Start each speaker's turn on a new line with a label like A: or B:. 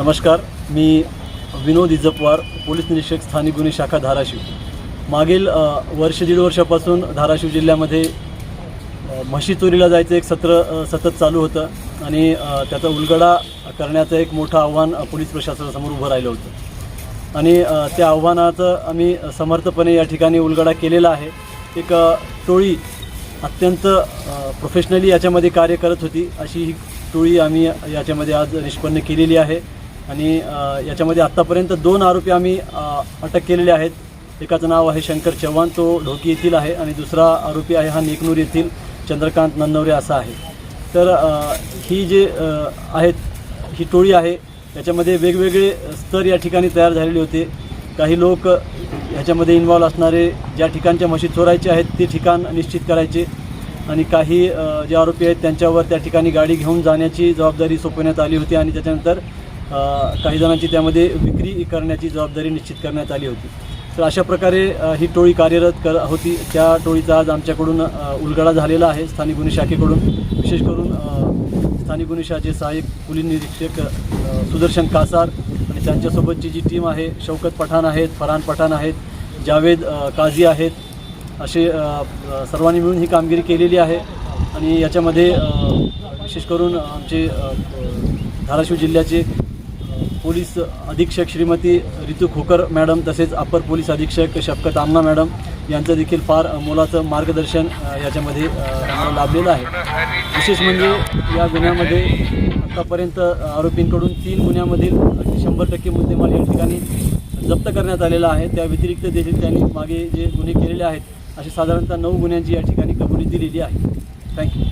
A: नमस्कार, मी विनोद इजपवार, पोलीस निरीक्षक स्थानिक गुन्हे शाखा धाराशिव। मागील वर्ष दीड वर्षापासून धाराशिव जिल्ह्यामध्ये म्हशी चोरीला जायचं एक सत्र सतत चालू होतं आणि त्याचा उलगडा करण्याचं एक मोठं आव्हान पोलीस प्रशासनासमोर उभं राहिलं होतं आणि त्या आव्हानाचं आम्ही समर्थपणे या ठिकाणी उलगडा केलेला आहे। एक टोळी अत्यंत प्रोफेशनली याच्यामध्ये कार्य करत होती, अशी ही टोळी आम्ही याच्यामध्ये आज निष्पन्न केलेली आहे आणि याच्यामध्ये आत्तापर्यंत 2 आरोपी आम्ही अटक केलेले आहेत। एकाचं नाव आहे शंकर चव्हाण, तो ढोकी येथील आहे आणि दुसरा आरोपी आहे हा नेकनूर येथील चंद्रकांत नन्नवरे असा आहे। तर ही जे आहेत ही टोळी आहे, याच्यामध्ये वेगवेगळे स्तर या ठिकाणी तयार झालेले होते। काही लोक ह्याच्यामध्ये इन्व्हॉल्व असणारे ज्या ठिकाणच्या म्हशी चोरायचे आहेत ते ठिकाण निश्चित करायचे आणि काही जे आरोपी आहेत त्यांच्यावर त्या ठिकाणी गाडी घेऊन जाण्याची जबाबदारी सोपवण्यात आली होती आणि त्याच्यानंतर काही जणांची त्यामध्ये विक्री करण्याची जबाबदारी निश्चित करण्यात आली होती। तर अशा प्रकारे ही टोळी कार्यरत होती। त्या टोळीचा आज आमच्याकडून उलगडा झालेला आहे स्थानिक गुन्हे शाखेकडून। विशेष करून स्थानिक गुन्हे शाखेचे सहाय्यक पोलीस निरीक्षक सुदर्शन कासार आणि त्यांच्यासोबतची जी टीम आहे, शौकत पठाण आहेत, फरहान पठाण आहेत, जावेद काझी आहेत, असे सर्वांनी मिळून ही कामगिरी केलेली आहे आणि याच्यामध्ये विशेष करून आमचे धाराशिव जिल्ह्याचे पोलीस अधीक्षक श्रीमती रितू खोकर मॅडम तसेच अपर पोलीस अधीक्षक शफकत आमना मॅडम यांचं देखील फार मोलाचं मार्गदर्शन याच्यामध्ये लाभलेलं आहे। विशेष म्हणजे या गुन्ह्यामध्ये आतापर्यंत आरोपींकडून 3 गुन्ह्यामधील 100% मुद्देमाल या ठिकाणी जप्त करण्यात आलेला आहे। त्या व्यतिरिक्त देखील त्यांनी मागे जे गुन्हे केलेले आहेत असे साधारणतः 9 गुन्ह्यांची या ठिकाणी कबुली दिलेली आहे। थँक्यू।